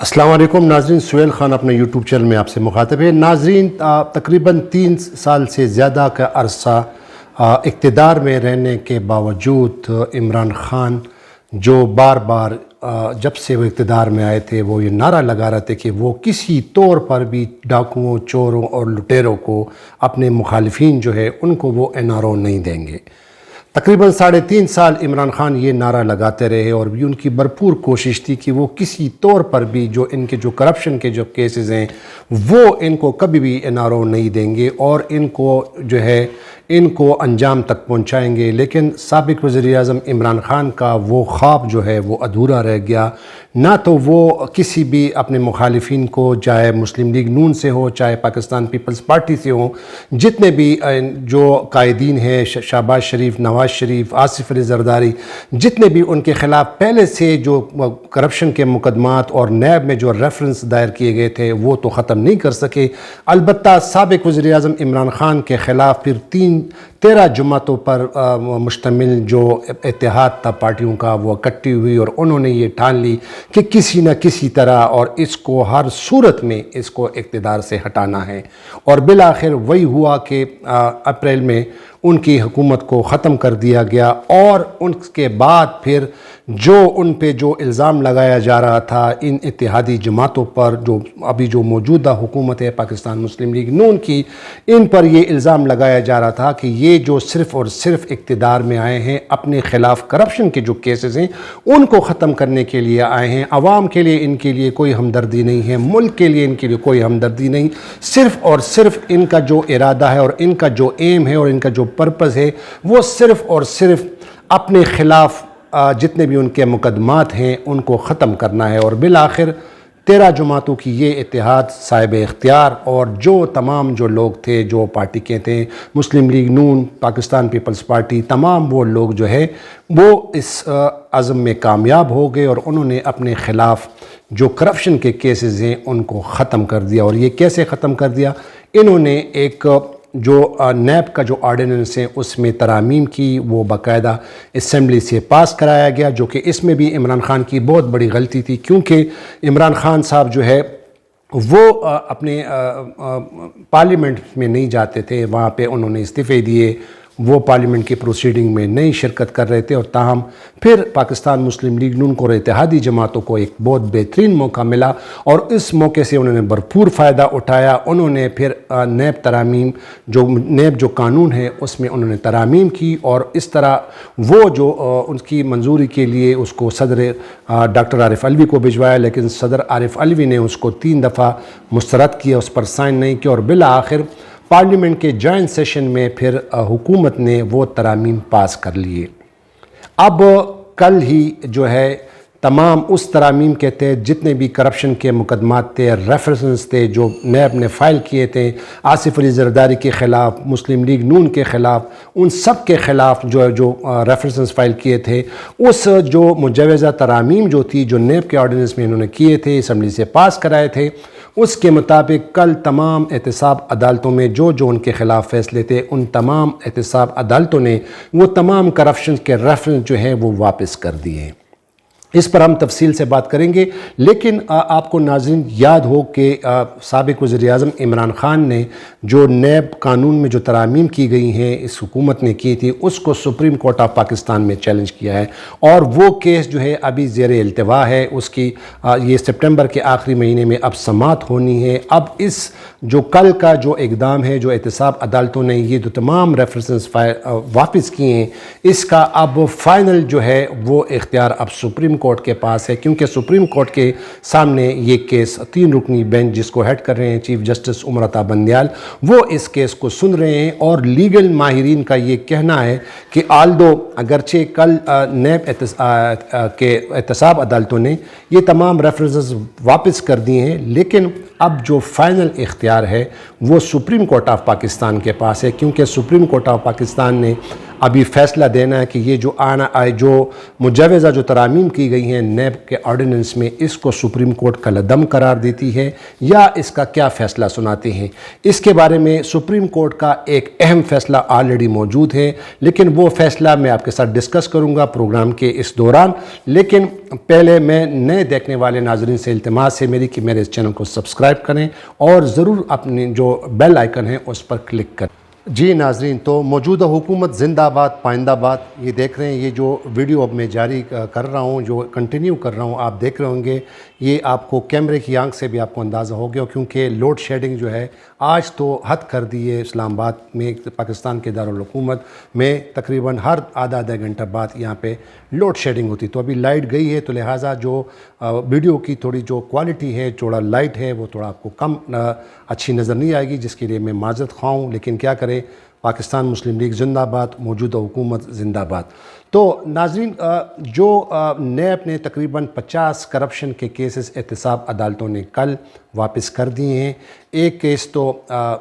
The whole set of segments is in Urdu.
السلام علیکم ناظرین، سہیل خان اپنے یوٹیوب چینل میں آپ سے مخاطب ہے۔ ناظرین، تقریباً 3 سال سے زیادہ کا عرصہ اقتدار میں رہنے کے باوجود عمران خان جو بار بار جب سے وہ اقتدار میں آئے تھے وہ یہ نعرہ لگا رہے تھے کہ وہ کسی طور پر بھی ڈاکوؤں، چوروں اور لٹیروں کو، اپنے مخالفین جو ہے ان کو وہ NRO نہیں دیں گے۔ تقریباً 3.5 سال عمران خان یہ نعرہ لگاتے رہے اور بھی ان کی بھرپور کوشش تھی کہ وہ کسی طور پر بھی جو ان کے جو کرپشن کے جو کیسز ہیں وہ ان کو کبھی بھی NRO نہیں دیں گے اور ان کو جو ہے ان کو انجام تک پہنچائیں گے۔ لیکن سابق وزیر اعظم عمران خان کا وہ خواب جو ہے وہ ادھورا رہ گیا۔ نہ تو وہ کسی بھی اپنے مخالفین کو، چاہے مسلم لیگ نون سے ہو، چاہے پاکستان پیپلز پارٹی سے ہوں، جتنے بھی جو قائدین ہیں، شہباز شریف، نواز شریف، آصف علی زرداری، جتنے بھی ان کے خلاف پہلے سے جو کرپشن کے مقدمات اور نیب میں جو ریفرنس دائر کیے گئے تھے وہ تو ختم نہیں کر سکے۔ البتہ سابق وزیر اعظم عمران خان کے خلاف پھر 13 جماعتوں پر مشتمل جو اتحاد تھا پارٹیوں کا وہ اکٹھی ہوئی اور انہوں نے یہ ٹھان لی کہ کسی نہ کسی طرح اور اس کو ہر صورت میں اس کو اقتدار سے ہٹانا ہے، اور بالآخر وہی ہوا کہ اپریل میں ان کی حکومت کو ختم کر دیا گیا۔ اور ان کے بعد پھر جو ان پہ جو الزام لگایا جا رہا تھا ان اتحادی جماعتوں پر، جو ابھی جو موجودہ حکومت ہے پاکستان مسلم لیگ نون کی، ان پر یہ الزام لگایا جا رہا تھا کہ یہ جو صرف اور صرف اقتدار میں آئے ہیں، اپنے خلاف کرپشن کے جو کیسز ہیں ان کو ختم کرنے کے لیے آئے ہیں۔ عوام کے لیے ان کے لیے کوئی ہمدردی نہیں ہے، ملک کے لیے ان کے لیے کوئی ہمدردی نہیں، صرف اور صرف ان کا جو ارادہ ہے اور ان کا جو ایم ہے اور ان کا جو پرپس ہے وہ صرف اور صرف اپنے خلاف جتنے بھی ان کے مقدمات ہیں ان کو ختم کرنا ہے۔ اور بالآخر 13 جماعتوں کی یہ اتحاد صاحب اختیار اور جو تمام جو لوگ تھے، جو پارٹی کے تھے، مسلم لیگ نون، پاکستان پیپلز پارٹی، تمام وہ لوگ جو ہے وہ اس عزم میں کامیاب ہو گئے اور انہوں نے اپنے خلاف جو کرپشن کے کیسز ہیں ان کو ختم کر دیا۔ اور یہ کیسے ختم کر دیا؟ انہوں نے ایک جو نیب کا جو آرڈیننس ہے اس میں ترامیم کی، وہ باقاعدہ اسمبلی سے پاس کرایا گیا، جو کہ اس میں بھی عمران خان کی بہت بڑی غلطی تھی، کیونکہ عمران خان صاحب جو ہے وہ اپنے پارلیمنٹ میں نہیں جاتے تھے، وہاں پہ انہوں نے استعفے دیے، وہ پارلیمنٹ کی پروسیڈنگ میں نہیں شرکت کر رہے تھے، اور تاہم پھر پاکستان مسلم لیگ نون کو اور اتحادی جماعتوں کو ایک بہت بہترین موقع ملا اور اس موقع سے انہوں نے بھرپور فائدہ اٹھایا۔ انہوں نے پھر نیب ترامیم، جو نیب جو قانون ہے اس میں انہوں نے ترامیم کی اور اس طرح وہ جو ان کی منظوری کے لیے اس کو صدر ڈاکٹر عارف علوی کو بھجوایا، لیکن صدر عارف علوی نے اس کو 3 دفعہ مسترد کیا، اس پر سائن نہیں کیا، اور بالآخر پارلیمنٹ کے جوائنٹ سیشن میں پھر حکومت نے وہ ترامیم پاس کر لیے۔ اب کل ہی جو ہے تمام اس ترامیم کے تحت جتنے بھی کرپشن کے مقدمات تھے، ریفرنسز تھے جو نیب نے فائل کیے تھے آصف علی زرداری کے خلاف، مسلم لیگ نون کے خلاف، ان سب کے خلاف جو ریفرنسز فائل کیے تھے، اس جو مجوزہ ترامیم جو تھی جو نیب کے آرڈیننس میں انہوں نے کیے تھے، اسمبلی سے پاس کرائے تھے، اس کے مطابق کل تمام احتساب عدالتوں میں جو ان کے خلاف فیصلے تھے ان تمام احتساب عدالتوں نے وہ تمام کرپشن کے ریفرنس جو ہیں وہ واپس کر دیے۔ اس پر ہم تفصیل سے بات کریں گے، لیکن آپ کو ناظرین یاد ہو کہ سابق وزیر اعظم عمران خان نے جو نیب قانون میں جو ترامیم کی گئی ہیں اس حکومت نے کی تھی، اس کو سپریم کورٹ آف پاکستان میں چیلنج کیا ہے، اور وہ کیس جو ہے ابھی زیر التوا ہے۔ اس کی یہ سپٹمبر کے آخری مہینے میں اب سماعت ہونی ہے۔ اب اس جو کل کا جو اقدام ہے، جو احتساب عدالتوں نے یہ جو تمام ریفرنسز واپس کیے ہیں، اس کا اب فائنل جو ہے وہ اختیار اب سپریم کورٹ کے پاس ہے، کیونکہ سپریم کورٹ کے سامنے یہ کیس 3 رکنی بینچ جس کو ہیڈ کر رہے ہیں چیف جسٹس عمر عطا بندیال، وہ اس کیس کو سن رہے ہیں، اور لیگل ماہرین کا یہ کہنا ہے کہ آلدو اگرچہ کل نیب کے احتساب عدالتوں نے یہ تمام ریفرنسز واپس کر دیے ہیں، لیکن اب جو فائنل اختیار ہے وہ سپریم کورٹ آف پاکستان کے پاس ہے، کیونکہ سپریم کورٹ آف پاکستان نے ابھی فیصلہ دینا ہے کہ یہ جو مجوزہ جو ترامیم کی گئی ہیں نیب کے آرڈیننس میں، اس کو سپریم کورٹ کالعدم قرار دیتی ہے یا اس کا کیا فیصلہ سناتے ہیں۔ اس کے بارے میں سپریم کورٹ کا ایک اہم فیصلہ آلریڈی موجود ہے، لیکن وہ فیصلہ میں آپ کے ساتھ ڈسکس کروں گا پروگرام کے اس دوران۔ لیکن پہلے میں نئے دیکھنے والے ناظرین سے التماس ہے میری کہ میرے اس چینل کو سبسکرائب کریں اور ضرور اپنی جو بیل آئیکن ہے اس پر کلک کریں۔ جی ناظرین، تو موجودہ حکومت زندہ باد پائندہ باد، یہ دیکھ رہے ہیں یہ جو ویڈیو اب میں جاری کر رہا ہوں، جو کنٹینیو کر رہا ہوں، آپ دیکھ رہے ہوں گے، یہ آپ کو کیمرے کی آنکھ سے بھی آپ کو اندازہ ہو گیا، کیونکہ لوڈ شیڈنگ جو ہے آج تو حد کر دی ہے اسلام آباد میں، پاکستان کے دارالحکومت میں تقریباً ہر آدھا گھنٹہ بعد یہاں پہ لوڈ شیڈنگ ہوتی۔ تو ابھی لائٹ گئی ہے، تو لہٰذا جو ویڈیو کی تھوڑی جو کوالٹی ہے، تھوڑا لائٹ ہے، وہ تھوڑا آپ کو کم اچھی نظر نہیں آئے گی، جس کے لیے میں معذرت خواہ ہوں، لیکن کیا کریں، پاکستان مسلم لیگ زندہ باد، موجودہ حکومت زندہ باد۔ تو ناظرین، جو نیب نے تقریباً 50 کرپشن کے کیسز احتساب عدالتوں نے کل واپس کر دیے ہیں۔ ایک کیس تو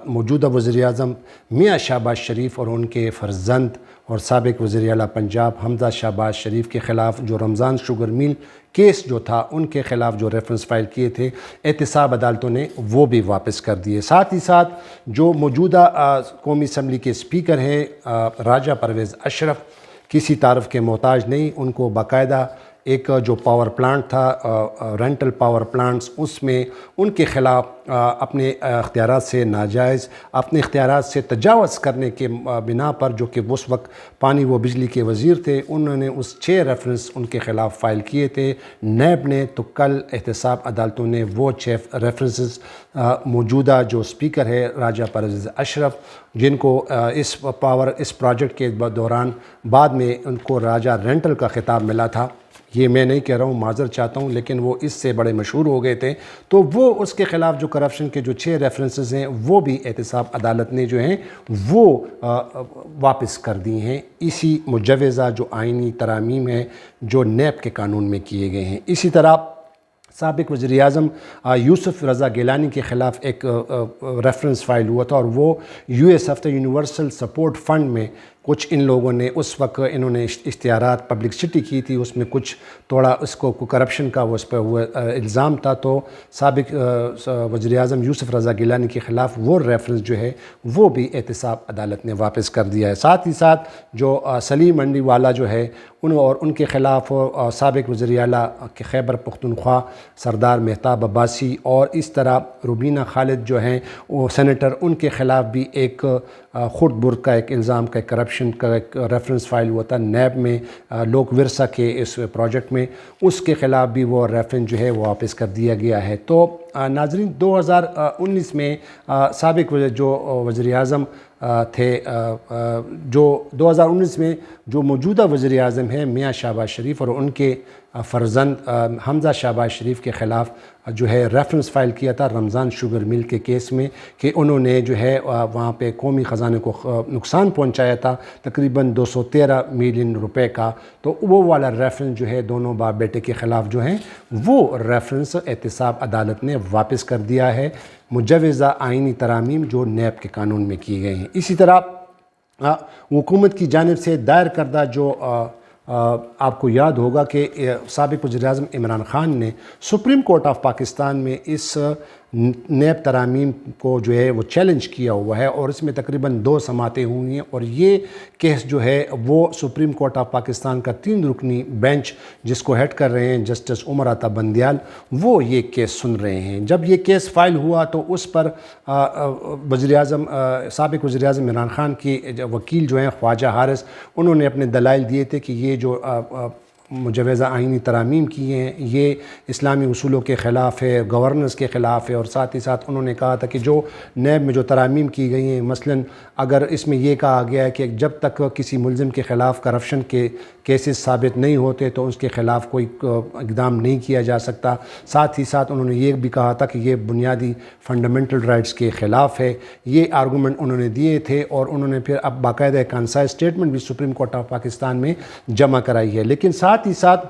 موجودہ وزیر اعظم میاں شہباز شریف اور ان کے فرزند اور سابق وزیر اعلیٰ پنجاب حمزہ شہباز شریف کے خلاف جو رمضان شوگر مل کیس جو تھا، ان کے خلاف جو ریفرنس فائل کیے تھے احتساب عدالتوں نے، وہ بھی واپس کر دیے۔ ساتھ ہی ساتھ جو موجودہ قومی اسمبلی کے اسپیکر ہیں راجہ پرویز اشرف، کسی تعارف کے محتاج نہیں، ان کو باقاعدہ ایک جو پاور پلانٹ تھا رینٹل پاور پلانٹس، اس میں ان کے خلاف اپنے اختیارات سے ناجائز، اپنے اختیارات سے تجاوز کرنے کے بنا پر، جو کہ اس وقت پانی و بجلی کے وزیر تھے، انہوں نے اس 6 ریفرنس ان کے خلاف فائل کیے تھے نیب نے۔ تو کل احتساب عدالتوں نے وہ 6 ریفرنسز موجودہ جو اسپیکر ہے راجہ پرویز اشرف، جن کو اس پروجیکٹ کے دوران بعد میں ان کو راجہ رینٹل کا خطاب ملا تھا، یہ میں نہیں کہہ رہا ہوں، معذرت چاہتا ہوں، لیکن وہ اس سے بڑے مشہور ہو گئے تھے، تو وہ اس کے خلاف جو کرپشن کے جو 6 ریفرنسز ہیں، وہ بھی احتساب عدالت نے جو ہیں وہ واپس کر دی ہیں، اسی مجوزہ جو آئینی ترامیم ہے جو نیب کے قانون میں کیے گئے ہیں۔ اسی طرح سابق وزیر اعظم یوسف رضا گیلانی کے خلاف ایک ریفرنس فائل ہوا تھا، اور وہ USF یونیورسل سپورٹ فنڈ میں کچھ ان لوگوں نے اس وقت انہوں نے اشتہارات پبلکسٹی کی تھی، اس میں کچھ تھوڑا اس کو کرپشن کا وہ اس پہ وہ الزام تھا، تو سابق وزیر اعظم یوسف رضا گیلانی کے خلاف وہ ریفرنس جو ہے وہ بھی احتساب عدالت نے واپس کر دیا ہے۔ ساتھ ہی ساتھ جو سلیم منڈی والا جو ہے ان کے خلاف سابق وزیر اعلیٰ کے خیبر پختونخوا سردار مہتاب عباسی، اور اس طرح روبینہ خالد جو ہیں وہ سینیٹر، ان کے خلاف بھی ایک خود برد کا ایک الزام کا کرپشن کا ایک ریفرنس فائل ہوا تھا نیب میں لوک ورثہ کے اس پروجیکٹ میں، اس کے خلاف بھی وہ ریفرنس جو ہے وہ واپس کر دیا گیا ہے۔ تو ناظرین، 2019 میں سابق جو وزیر اعظم تھے، جو 2019 میں جو موجودہ وزیر اعظم ہیں میاں شہباز شریف اور ان کے فرزند حمزہ شہباز شریف کے خلاف جو ہے ریفرنس فائل کیا تھا رمضان شوگر مل کے کیس میں، کہ انہوں نے جو ہے وہاں پہ قومی خزانے کو نقصان پہنچایا تھا تقریباً 213 ملین روپے کا، تو وہ والا ریفرنس جو ہے دونوں باپ بیٹے کے خلاف جو ہیں وہ ریفرنس احتساب عدالت نے واپس کر دیا ہے، مجوزہ آئینی ترامیم جو نیب کے قانون میں کیے گئے ہیں۔ اسی طرح حکومت کی جانب سے دائر کردہ جو آپ کو یاد ہوگا کہ سابق وزیر اعظم عمران خان نے سپریم کورٹ آف پاکستان میں اس نیب ترامیم کو جو ہے وہ چیلنج کیا ہوا ہے، اور اس میں تقریباً 2 سماعتیں ہوئی ہیں، اور یہ کیس جو ہے وہ سپریم کورٹ آف پاکستان کا 3 رکنی بینچ جس کو ہیڈ کر رہے ہیں جسٹس عمر عطا بندیال، وہ یہ کیس سن رہے ہیں۔ جب یہ کیس فائل ہوا تو اس پر سابق وزیر اعظم عمران خان کی وکیل جو ہیں خواجہ حارث، انہوں نے اپنے دلائل دیے تھے کہ یہ جو مجوزہ آئینی ترامیم کی ہیں یہ اسلامی اصولوں کے خلاف ہے، گورننس کے خلاف ہے، اور ساتھ ہی ساتھ انہوں نے کہا تھا کہ جو نیب میں جو ترامیم کی گئی ہیں، مثلاً اگر اس میں یہ کہا گیا ہے کہ جب تک کسی ملزم کے خلاف کرپشن کے کیسز ثابت نہیں ہوتے تو اس کے خلاف کوئی اقدام نہیں کیا جا سکتا، ساتھ ہی ساتھ انہوں نے یہ بھی کہا تھا کہ یہ بنیادی فنڈامنٹل رائٹس کے خلاف ہے، یہ آرگومنٹ انہوں نے دیے تھے، اور انہوں نے پھر اب باقاعدہ ایک کنسائز اسٹیٹمنٹ بھی سپریم کورٹ آف پاکستان میں جمع کرائی ہے۔ لیکن ساتھ ہی ساتھ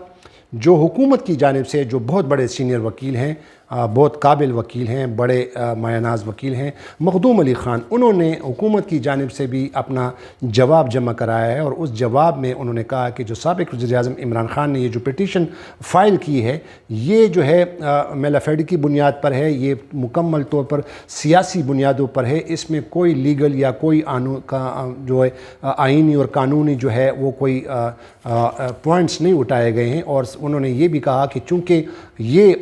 جو حکومت کی جانب سے جو بہت بڑے سینئر وکیل ہیں بہت قابل وکیل ہیں، بڑے مایہ ناز وکیل ہیں، مخدوم علی خان، انہوں نے حکومت کی جانب سے بھی اپنا جواب جمع کرایا ہے، اور اس جواب میں انہوں نے کہا کہ جو سابق وزیر اعظم عمران خان نے یہ جو پٹیشن فائل کی ہے، یہ جو ہے میلافیڈی کی بنیاد پر ہے، یہ مکمل طور پر سیاسی بنیادوں پر ہے، اس میں کوئی لیگل یا کوئی جو ہے آئینی اور قانونی جو ہے وہ کوئی پوائنٹس نہیں اٹھائے گئے ہیں۔ اور انہوں نے یہ بھی کہا کہ چونکہ یہ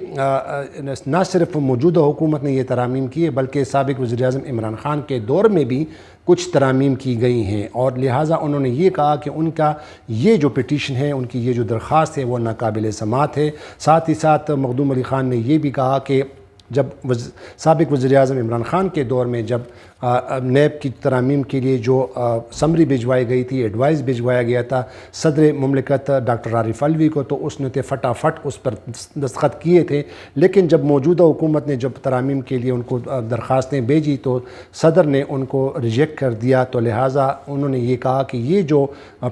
نہ صرف موجودہ حکومت نے یہ ترامیم کی ہے، بلکہ سابق وزیر اعظم عمران خان کے دور میں بھی کچھ ترامیم کی گئی ہیں، اور لہٰذا انہوں نے یہ کہا کہ ان کا یہ جو پٹیشن ہے، ان کی یہ جو درخواست ہے وہ ناقابل سماعت ہے۔ ساتھ ہی ساتھ مخدوم علی خان نے یہ بھی کہا کہ جب سابق وزیر اعظم عمران خان کے دور میں جب نیب کی ترامیم کے لیے جو سمری بھجوائی گئی تھی، ایڈوائز بھجوایا گیا تھا صدر مملکت ڈاکٹر عارف علوی کو، تو اس نے فٹافٹ اس پر دستخط کیے تھے، لیکن جب موجودہ حکومت نے جب ترامیم کے لیے ان کو درخواستیں بھیجی تو صدر نے ان کو ریجیکٹ کر دیا، تو لہٰذا انہوں نے یہ کہا کہ یہ جو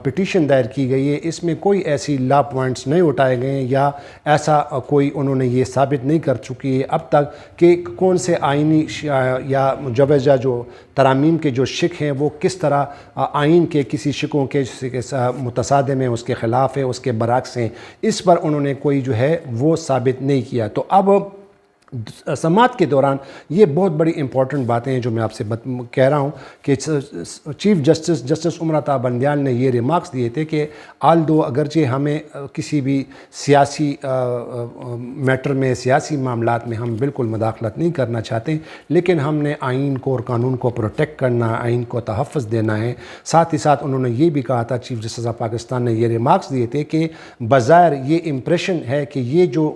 پٹیشن دائر کی گئی ہے اس میں کوئی ایسی لا پوائنٹس نہیں اٹھائے گئے ہیں، یا ایسا کوئی انہوں نے یہ ثابت نہیں کر چکی ہے اب تک کہ کون سے آئینی یا مجوزہ جو ترامیم کے جو شق ہیں وہ کس طرح آئین کے کسی شقوں کے متصادم ہیں، اس کے خلاف ہے، اس کے برعکس ہیں، اس پر انہوں نے کوئی جو ہے وہ ثابت نہیں کیا۔ تو اب سماعت کے دوران یہ بہت بڑی امپورٹنٹ باتیں ہیں جو میں آپ سے کہہ رہا ہوں کہ چیف جسٹس عمر عطا بندیال نے یہ ریمارکس دیے تھے کہ آلدو اگرچہ ہمیں کسی بھی سیاسی میٹر میں، سیاسی معاملات میں ہم بالکل مداخلت نہیں کرنا چاہتے، لیکن ہم نے آئین کو اور قانون کو پروٹیکٹ کرنا، آئین کو تحفظ دینا ہے۔ ساتھ ہی ساتھ انہوں نے یہ بھی کہا تھا، چیف جسٹس آف پاکستان نے یہ ریمارکس دیے تھے کہ بظاہر یہ امپریشن ہے کہ یہ جو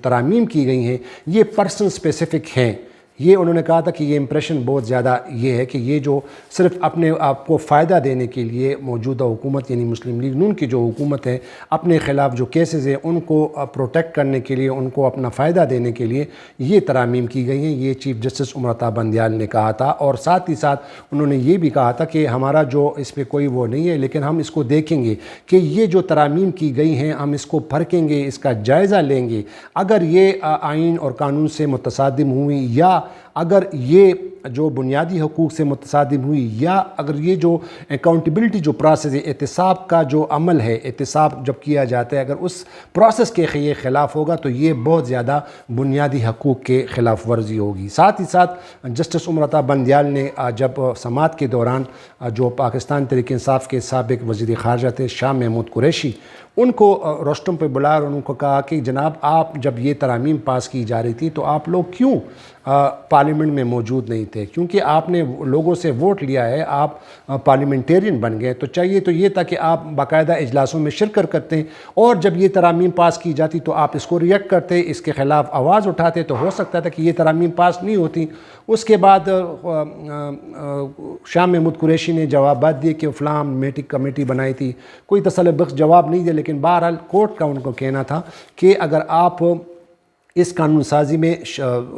ترامیم کی گئی ہیں یہ پرسن اسپیسیفک ہیں۔ یہ انہوں نے کہا تھا کہ یہ امپریشن بہت زیادہ یہ ہے کہ یہ جو صرف اپنے آپ کو فائدہ دینے کے لیے موجودہ حکومت یعنی مسلم لیگ نون کی جو حکومت ہے، اپنے خلاف جو کیسز ہیں ان کو پروٹیکٹ کرنے کے لیے، ان کو اپنا فائدہ دینے کے لیے یہ ترامیم کی گئی ہیں، یہ چیف جسٹس عمر عطا بندیال نے کہا تھا۔ اور ساتھ ہی ساتھ انہوں نے یہ بھی کہا تھا کہ ہمارا جو اس پہ کوئی وہ نہیں ہے، لیکن ہم اس کو دیکھیں گے کہ یہ جو ترامیم کی گئی ہیں ہم اس کو پرکھیں گے، اس کا جائزہ لیں گے، اگر یہ آئین اور قانون سے متصادم ہوئی، یا اگر یہ جو بنیادی حقوق سے متصادم ہوئی، یا اگر یہ جو اکاؤنٹیبلٹی جو پروسیس ہے، احتساب کا جو عمل ہے، احتساب جب کیا جاتا ہے، اگر اس پروسیس کے یہ خلاف ہوگا تو یہ بہت زیادہ بنیادی حقوق کے خلاف ورزی ہوگی۔ ساتھ ہی ساتھ جسٹس عمر عطا بندیال نے جب سماعت کے دوران جو پاکستان تحریک انصاف کے سابق وزیر خارجہ تھے شاہ محمود قریشی، ان کو روسٹم پہ بلا اور ان کو کہا کہ جناب آپ جب یہ ترامیم پاس کی جا رہی تھی تو آپ لوگ کیوں پارلیمنٹ میں موجود نہیں تھے؟ کیونکہ آپ نے لوگوں سے ووٹ لیا ہے، آپ پارلیمنٹیرین بن گئے، تو چاہیے تو یہ تھا کہ آپ باقاعدہ اجلاسوں میں شرکت کرتے، اور جب یہ ترامیم پاس کی جاتی تو آپ اس کو ریئیکٹ کرتے، اس کے خلاف آواز اٹھاتے، تو ہو سکتا تھا کہ یہ ترامیم پاس نہیں ہوتی۔ اس کے بعد شاہ محمود قریشی نے جوابات دیے کہ فلاں کمیٹی بنائی تھی، کوئی تسلی بخش جواب نہیں دیا، لیکن بہرحال کورٹ کا ان کو کہنا تھا کہ اگر آپ اس قانون سازی میں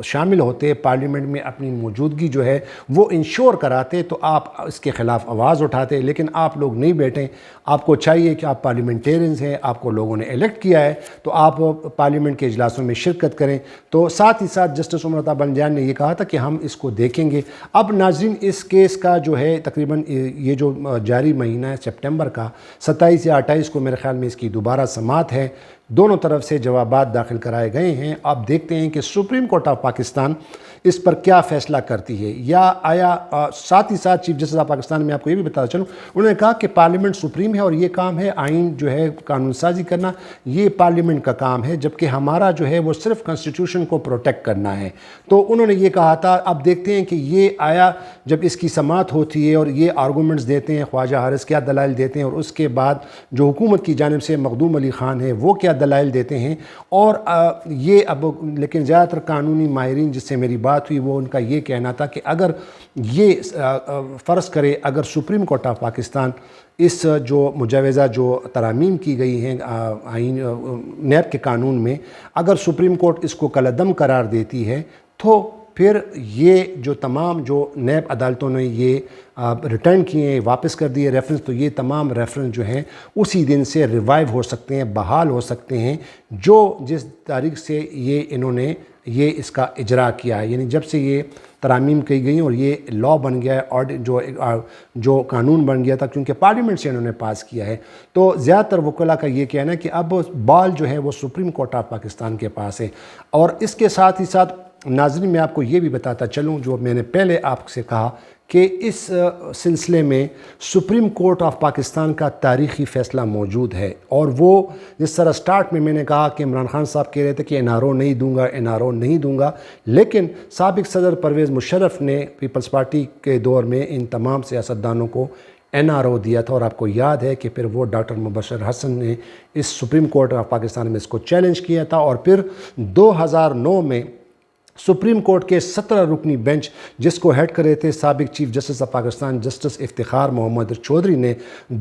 شامل ہوتے، پارلیمنٹ میں اپنی موجودگی جو ہے وہ انشور کراتے، تو آپ اس کے خلاف آواز اٹھاتے، لیکن آپ لوگ نہیں بیٹھیں۔ آپ کو چاہیے کہ آپ پارلیمنٹیرینز ہیں، آپ کو لوگوں نے الیکٹ کیا ہے، تو آپ پارلیمنٹ کے اجلاسوں میں شرکت کریں۔ تو ساتھ ہی ساتھ جسٹس عمر عطا بندیال نے یہ کہا تھا کہ ہم اس کو دیکھیں گے۔ اب ناظرین، اس کیس کا جو ہے تقریباً یہ جو جاری مہینہ ہے سپٹمبر کا 27 یا 28 کو میرے خیال میں اس کی دوبارہ سماعت ہے، دونوں طرف سے جوابات داخل کرائے گئے ہیں۔ اب دیکھتے ہیں کہ سپریم کورٹ آف پاکستان اس پر کیا فیصلہ کرتی ہے، یا آیا ساتھ ہی ساتھ چیف جسٹس آف پاکستان میں آپ کو یہ بھی بتا چلوں، انہوں نے کہا کہ پارلیمنٹ سپریم ہے اور یہ کام ہے آئین جو ہے قانون سازی کرنا، یہ پارلیمنٹ کا کام ہے، جبکہ ہمارا جو ہے وہ صرف کنسٹیٹیوشن کو پروٹیکٹ کرنا ہے۔ تو انہوں نے یہ کہا تھا۔ اب دیکھتے ہیں کہ یہ آیا جب اس کی سماعت ہوتی ہے اور یہ آرگومنٹس دیتے ہیں، خواجہ حارث کیا دلائل دیتے ہیں، اور اس کے بعد جو حکومت کی جانب سے مخدوم علی خان ہے وہ کیا دلائل دیتے ہیں، اور یہ اب لیکن زیادہ تر قانونی ماہرین جس سے میری بات ہوئی وہ ان کا یہ کہنا تھا کہ اگر یہ فرض کرے اگر سپریم کورٹ آف پاکستان اس جو مجوزہ جو ترامیم کی گئی ہیں آئین نیب کے قانون میں، اگر سپریم کورٹ اس کو کالعدم قرار دیتی ہے تو پھر یہ جو تمام جو نیب عدالتوں نے یہ ریٹرن کیے ہیں، واپس کر دیے ریفرنس، تو یہ تمام ریفرنس جو ہیں اسی دن سے ریوائیو ہو سکتے ہیں، بحال ہو سکتے ہیں، جس تاریخ سے یہ انہوں نے یہ اس کا اجرا کیا ہے، یعنی جب سے یہ ترامیم کی گئی اور یہ لا بن گیا ہے اور جو قانون بن گیا تھا، کیونکہ پارلیمنٹ سے انہوں نے پاس کیا ہے، تو زیادہ تر وکلاء کا یہ کہنا ہے کہ اب بال جو ہے وہ سپریم کورٹ آف پاکستان کے پاس ہے۔ اور اس کے ساتھ ہی ساتھ ناظرین میں آپ کو یہ بھی بتاتا چلوں، جو میں نے پہلے آپ سے کہا کہ اس سلسلے میں سپریم کورٹ آف پاکستان کا تاریخی فیصلہ موجود ہے، اور وہ جس طرح سٹارٹ میں نے کہا کہ عمران خان صاحب کہہ رہے تھے کہ NRO نہیں دوں گا، NRO نہیں دوں گا، لیکن سابق صدر پرویز مشرف نے پیپلز پارٹی کے دور میں ان تمام سیاستدانوں کو NRO دیا تھا، اور آپ کو یاد ہے کہ پھر وہ ڈاکٹر مبشر حسن نے اس سپریم کورٹ آف پاکستان میں اس کو چیلنج کیا تھا، اور پھر 2009 میں سپریم کورٹ کے 17 رکنی بینچ جس کو ہیڈ کر رہے تھے سابق chief justice of Pakistan justice Iftikhar Muhammad Chaudhry نے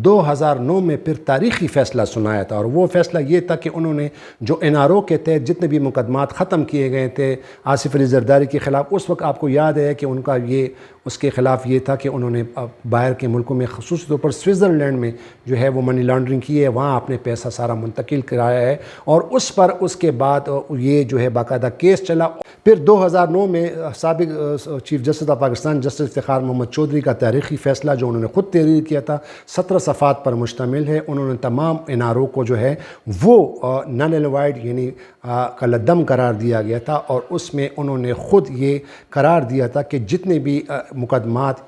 2009 میں پھر تاریخی فیصلہ سنایا تھا، اور وہ فیصلہ یہ تھا کہ انہوں نے جو NRO کے تحت جتنے بھی مقدمات ختم کیے گئے تھے آصف علی زرداری کے خلاف، اس وقت آپ کو یاد ہے کہ ان کا اس کے خلاف یہ تھا کہ انہوں نے باہر کے ملکوں میں خصوصی طور پر سوئٹزرلینڈ میں جو ہے وہ منی لانڈرنگ کی ہے، وہاں اپنے پیسہ سارا منتقل کرایا ہے، اور اس کے بعد یہ جو ہے باقاعدہ کیس چلا۔ پھر 2009 میں سابق chief justice of Pakistan justice Iftikhar Muhammad Chaudhry کا تاریخی فیصلہ جو انہوں نے خود تحریر کیا تھا 17 صفحات پر مشتمل ہے، انہوں نے تمام NRO کو جو ہے وہ نل اینڈ وائڈ یعنی کالعدم قرار دیا گیا تھا، اور اس میں انہوں نے خود یہ قرار دیا تھا کہ جتنے بھی مقدمات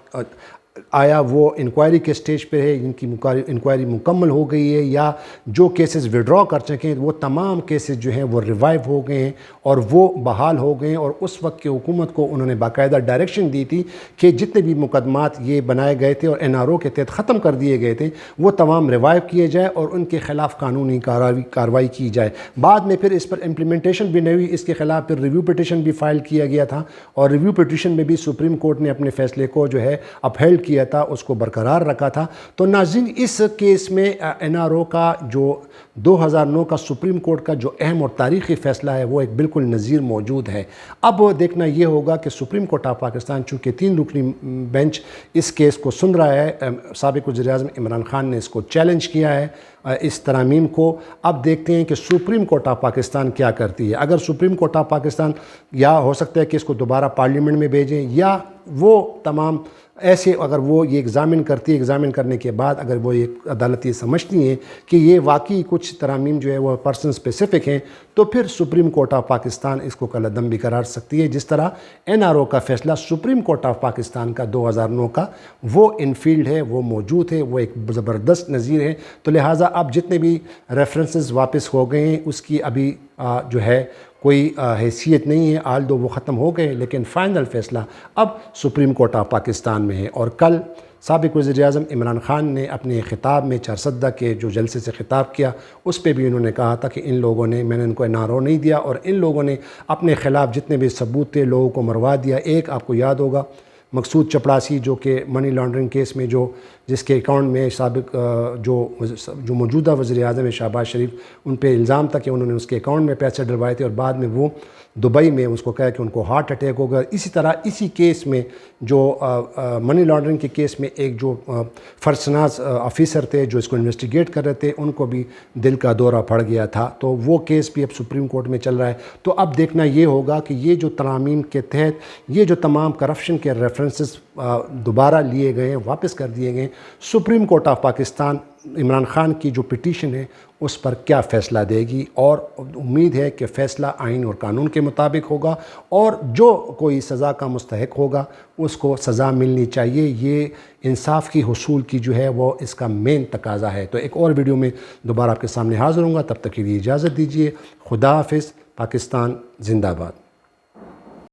آیا وہ انکوائری کے سٹیج پہ ہے، ان کی انکوائری مکمل ہو گئی ہے، یا جو کیسز وڈرا کر چکے ہیں وہ تمام کیسز جو ہیں وہ ریوائیو ہو گئے ہیں اور وہ بحال ہو گئے ہیں، اور اس وقت کی حکومت کو انہوں نے باقاعدہ ڈائریکشن دی تھی کہ جتنے بھی مقدمات یہ بنائے گئے تھے اور NRO کے تحت ختم کر دیے گئے تھے وہ تمام ریوائیو کیے جائے اور ان کے خلاف قانونی کارروائی کی جائے۔ بعد میں پھر اس پر امپلیمنٹیشن بھی نہیں ہوئی، اس کے خلاف پھر ریویو پٹیشن بھی فائل کیا گیا تھا، اور ریویو پٹیشن میں بھی سپریم کورٹ نے اپنے فیصلے کو جو ہے اپہیلڈ کیا تھا، اس کو برقرار رکھا تھا۔ تو ناظرین اس کیس میں NRO کا جو 2009 کا سپریم کورٹ کا جو اہم اور تاریخی فیصلہ ہے وہ ایک بالکل نظیر موجود ہے۔ اب دیکھنا یہ ہوگا کہ سپریم کورٹ آف پاکستان چونکہ 3 رکنی بینچ اس کیس کو سن رہا ہے، سابق وزیر اعظم عمران خان نے اس کو چیلنج کیا ہے اس ترامیم کو، اب دیکھتے ہیں کہ سپریم کورٹ آف پاکستان کیا کرتی ہے۔ اگر سپریم کورٹ آف پاکستان یا ہو سکتا ہے کہ اس کو دوبارہ پارلیمنٹ میں بھیجیں، یا وہ تمام ایسے اگر وہ یہ ایگزامن کرتی ہے، ایگزامن کرنے کے بعد اگر وہ ایک عدالت یہ سمجھتی ہیں کہ یہ واقعی کچھ ترامیم جو ہے وہ پرسن اسپیسیفک ہیں، تو پھر سپریم کورٹ آف پاکستان اس کو کالعدم بھی قرار سکتی ہے، جس طرح NRO کا فیصلہ سپریم کورٹ آف پاکستان کا 2009 کا وہ انفیلڈ ہے، وہ موجود ہے، وہ ایک زبردست نظیر ہے۔ تو لہٰذا اب جتنے بھی ریفرنسز واپس ہو گئے ہیں اس کی ابھی جو ہے کوئی حیثیت نہیں ہے، آل دو وہ ختم ہو گئے، لیکن فائنل فیصلہ اب سپریم کورٹ آف پاکستان میں ہے۔ اور کل سابق وزیر اعظم عمران خان نے اپنے خطاب میں چارسدہ کے جو جلسے سے خطاب کیا اس پہ بھی انہوں نے کہا تھا کہ ان لوگوں نے میں نے ان کو NRO نہیں دیا، اور ان لوگوں نے اپنے خلاف جتنے بھی ثبوت تھے لوگوں کو مروا دیا۔ ایک آپ کو یاد ہوگا مقصود چپڑاسی جو کہ منی لانڈرنگ کیس میں جس کے اکاؤنٹ میں سابق جو موجودہ وزیر اعظم شہباز شریف ان پہ الزام تھا کہ انہوں نے اس کے اکاؤنٹ میں پیسے ڈلوائے تھے، اور بعد میں وہ دبئی میں اس کو کہا کہ ان کو ہارٹ اٹیک ہوگا۔ اسی طرح اسی کیس میں جو منی لانڈرنگ کے کیس میں ایک جو فرسناز آفیسر تھے جو اس کو انویسٹیگیٹ کر رہے تھے ان کو بھی دل کا دورہ پڑ گیا تھا، تو وہ کیس بھی اب سپریم کورٹ میں چل رہا ہے۔ تو اب دیکھنا یہ ہوگا کہ یہ جو ترامیم کے تحت یہ جو تمام کرپشن کے ریفرنسز دوبارہ لیے گئے ہیں، واپس کر دیے گئے ہیں، supreme court of Pakistan Imran Khan کی جو پٹیشن ہے اس پر کیا فیصلہ دے گی، اور امید ہے کہ فیصلہ آئین اور قانون کے مطابق ہوگا، اور جو کوئی سزا کا مستحق ہوگا اس کو سزا ملنی چاہیے۔ یہ انصاف کی حصول کی جو ہے وہ اس کا مین تقاضا ہے۔ تو ایک اور ویڈیو میں دوبارہ آپ کے سامنے حاضر ہوں گا، تب تک کے لیے اجازت دیجیے۔ خدا حافظ۔ پاکستان زندہ باد۔